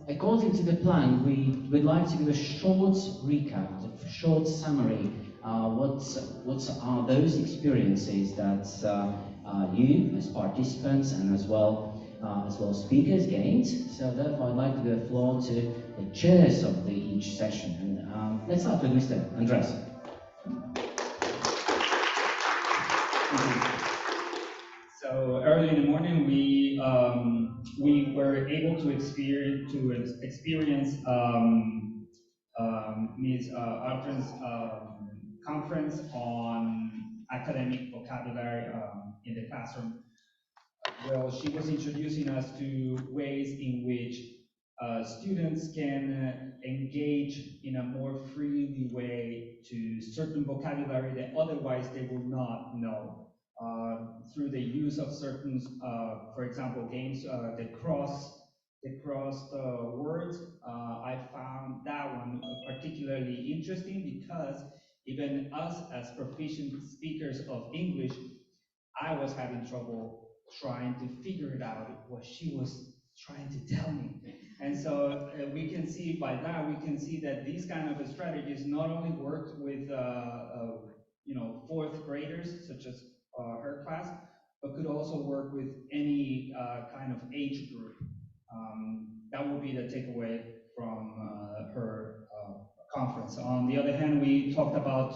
according to the plan, we'd like to give a short recap, a short summary. What are those experiences that you, as participants and as well speakers, gained? So therefore, I'd like to give the floor to the chairs of each session. And let's start with Mr. Andres. So early in the morning, we were able to experience Ms. Artran's conference on academic vocabulary in the classroom. Well, she was introducing us to ways in which students can engage in a more freely way to certain vocabulary that otherwise they will not know. Through the use of certain, for example, games that cross words, I found that one particularly interesting because even us as proficient speakers of English, I was having trouble trying to figure it out what she was trying to tell me. And so we can see that these kind of strategies not only worked with fourth graders, such as her class, but could also work with any kind of age group. That will be the takeaway from her conference. On the other hand, we talked about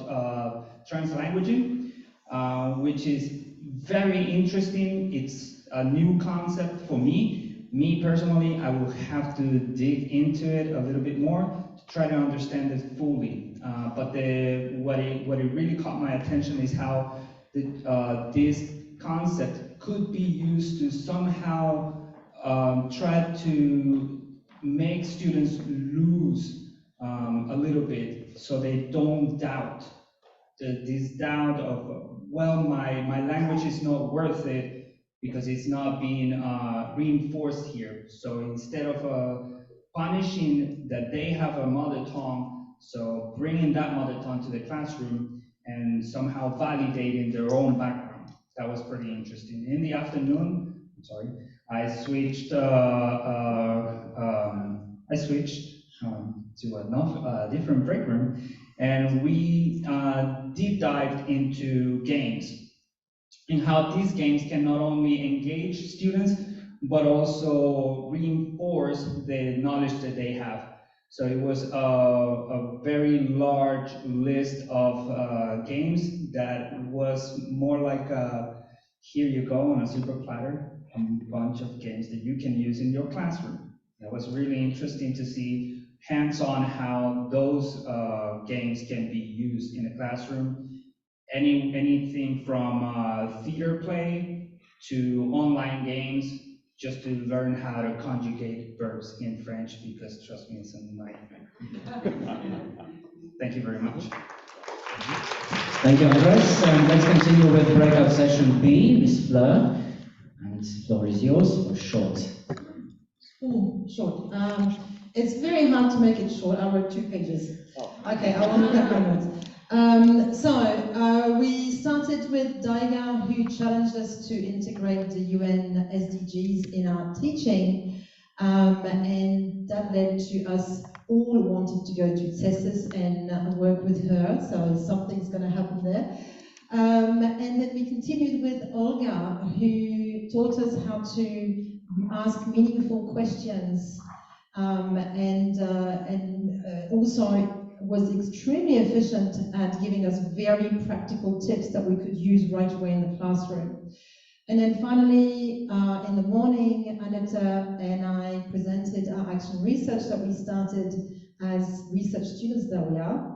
translanguaging, which is very interesting. It's a new concept for me. Me personally, I will have to dig into it a little bit more to try to understand it fully. But what it really caught my attention is how this concept could be used to somehow try to make students lose a little bit, so they don't doubt. This doubt of, well, my language is not worth it because it's not being reinforced here. So instead of punishing that they have a mother tongue, so bringing that mother tongue to the classroom and somehow validating their own background. That was pretty interesting. In the afternoon, I switched to a different break room, and we deep dived into games and how these games can not only engage students but also reinforce the knowledge that they have. So it was a very large list of games that was more like here you go on a super platter, a bunch of games that you can use in your classroom. It was really interesting to see hands-on how those games can be used in the classroom. Anything from theater play to online games, just to learn how to conjugate verbs in French, because trust me, it's a nightmare. Thank you very much. Thank you, Andres. Let's continue with breakout session B, Ms. Fleur. And the floor is yours for short. Short. It's very hard to make it short. I wrote 2 pages. Okay, I will look at my notes. We started with Daiga, who challenged us to integrate the UN SDGs in our teaching, and that led to us all wanting to go to CESIS and work with her, so something's going to happen there. And then we continued with Olga, who taught us how to ask meaningful questions, and also was extremely efficient at giving us very practical tips that we could use right away in the classroom. And then finally, in the morning, Aneta and I presented our action research that we started as research students that we are,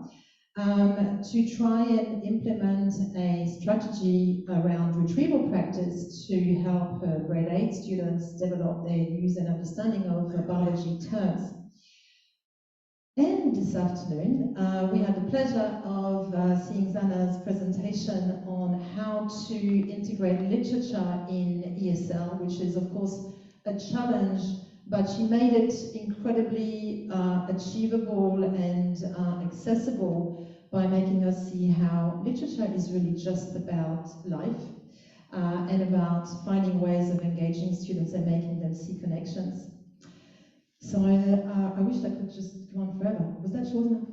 to try and implement a strategy around retrieval practice to help grade 8 students develop their use and understanding of biology terms. And this afternoon, we had the pleasure of seeing Zana's presentation on how to integrate literature in ESL, which is of course a challenge, but she made it incredibly achievable and accessible by making us see how literature is really just about life and about finding ways of engaging students and making them see connections. So I wish that could just go on forever. Was that short enough?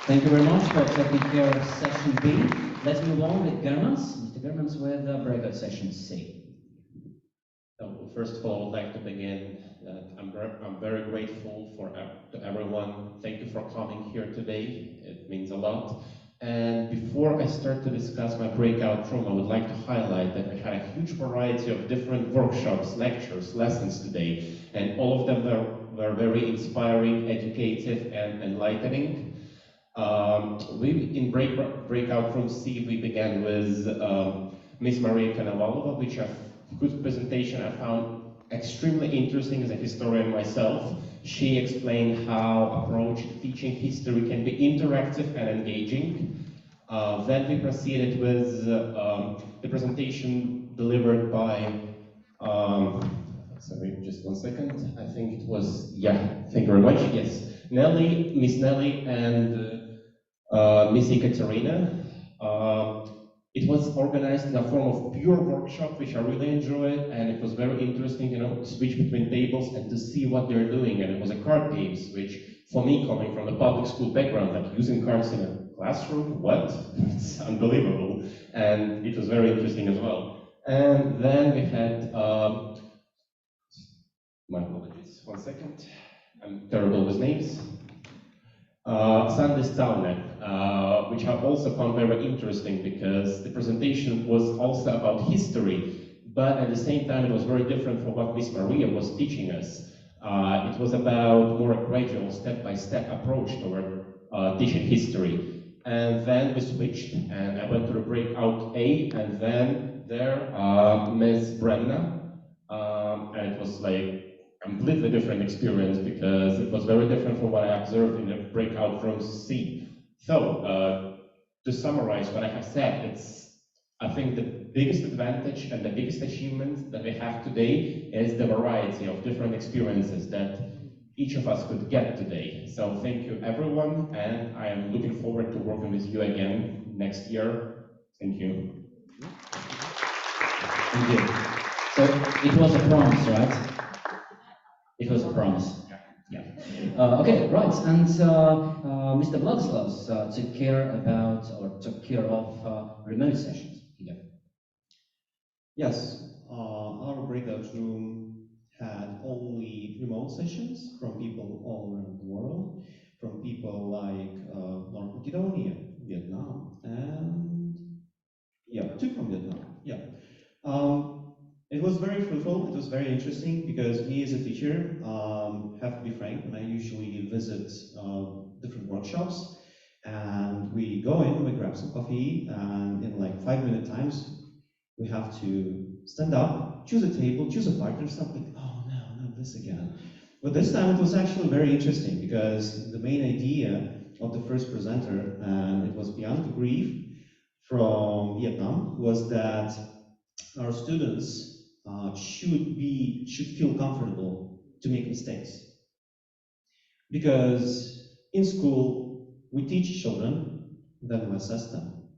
Thank you very much for taking care of session B. Let's move on with Germans. Mr. Germans with breakout session C. So, first of all, I would like to begin that I'm very grateful to everyone. Thank you for coming here today. It means a lot. And before I start to discuss my breakout room, I would like to highlight that we had a huge variety of different workshops, lectures, lessons today, and all of them were very inspiring, educative, and enlightening. In breakout room C, we began with Miss Maria Konovalova, whose presentation I found extremely interesting as a historian myself. She explained how approach to teaching history can be interactive and engaging. Then we proceeded with the presentation delivered by, sorry, just 1 second. I think it was, thank you very much, yes. Miss Nelly and Miss Ekaterina. It was organized in a form of pure workshop, which I really enjoyed, and it was very interesting, to switch between tables and to see what they're doing. And it was a card games, which, for me, coming from a public school background, like using cards in a classroom, what? It's unbelievable. And it was very interesting as well. And then we had, my apologies, 1 second. I'm terrible with names. Sandis Taunek, which I also found very interesting because the presentation was also about history, but at the same time it was very different from what Miss Maria was teaching us. It was about more a gradual step-by-step approach toward teaching history. And then we switched, and I went to the breakout A, and then there, Ms. Brenna, and it was like completely different experience because it was very different from what I observed in the breakout room C. So, to summarize what I have said, I think the biggest advantage and the biggest achievement that we have today is the variety of different experiences that each of us could get today. So thank you everyone, and I am looking forward to working with you again next year. Thank you. Thank you. So it was a promise, right? It was a promise. Yeah. Okay, right. And Mr. Vladislavs took care of remote sessions. Yeah. Yes, our breakout room had only remote sessions from people all around the world, from people like North Macedonia, Vietnam, and two from Vietnam. Yeah. It was very fruitful, it was very interesting because me as a teacher, have to be frank, when I usually visit different workshops, and we go in, we grab some coffee, and in like 5-minute times, we have to stand up, choose a table, choose a partner, something, oh no, not this again. But this time it was actually very interesting because the main idea of the first presenter, and it was Bianca Grieve from Vietnam, was that our students should feel comfortable to make mistakes. Because in school, we teach children, then we assess them.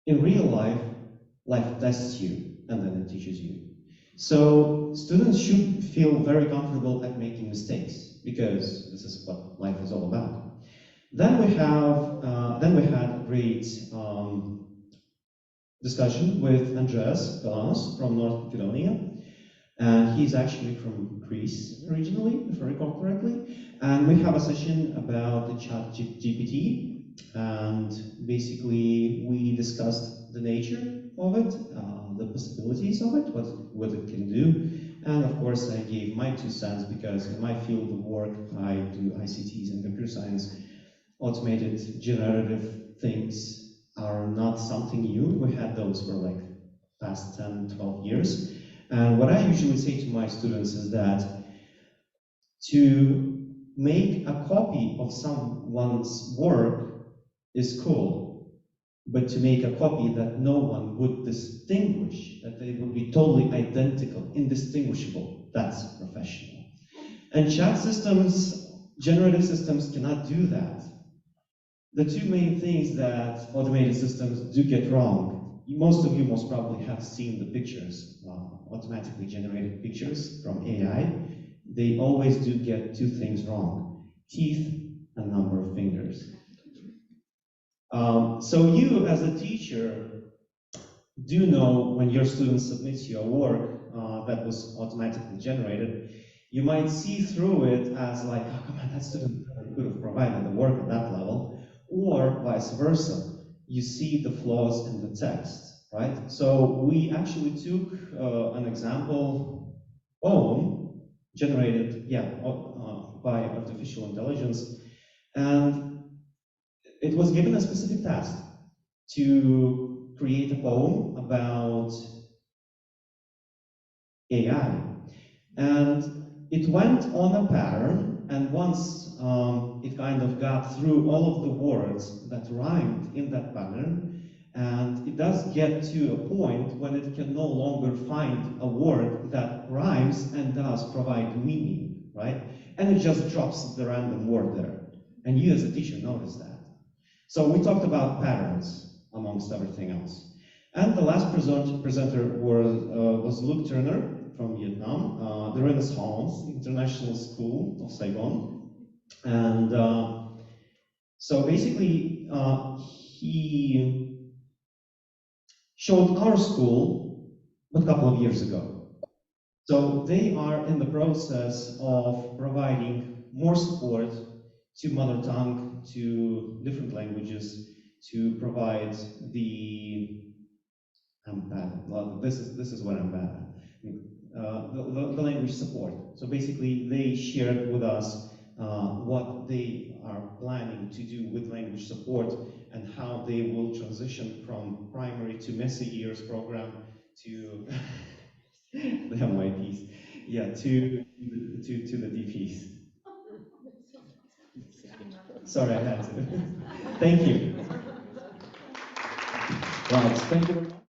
In real life, life tests you, and then it teaches you. So students should feel very comfortable at making mistakes, because this is what life is all about. Then we had a great discussion with Andreas Galanos from North Macedonia, and he's actually from Greece originally, if I recall correctly. And we have a session about the ChatGPT, and basically we discussed the nature of it, the possibilities of it, what it can do, and of course I gave my 2 cents because in my field of work I do ICTs and computer science. Automated generative things are not something new. We had those for like past 10, 12 years. And what I usually say to my students is that to make a copy of someone's work is cool, but to make a copy that no one would distinguish, that they would be totally identical, indistinguishable, that's professional. And chat systems, generative systems cannot do that. The 2 main things that automated systems do get wrong most of you most probably have seen the pictures, automatically generated pictures from AI. They always do get two things wrong: teeth and number of fingers. So you, as a teacher, do know when your student submits your work that was automatically generated, you might see through it as like, oh, come on, that student could have provided the work at that level, or vice versa. You see the flaws in the text, right? So we actually took an example poem generated, by artificial intelligence, and it was given a specific task to create a poem about AI. And it went on a pattern, and once it kind of got through all of the words that rhymed in that pattern, and it does get to a point when it can no longer find a word that rhymes and does provide meaning, right? And it just drops the random word there. And you as a teacher notice that. So we talked about patterns, amongst everything else. And the last presenter was Luc Turner from Vietnam, the Renaissance International School of Saigon. And so basically, he showed our school a couple of years ago. So they are in the process of providing more support to mother tongue, to different languages, to provide the, I'm bad, well, this is what I'm bad at, the language support. So basically they shared with us what they are planning to do with language support and how they will transition from primary to Messy Years program to the MYPs, yeah, to the DPs. Sorry, I had to. Thank you. Right, thank you very much.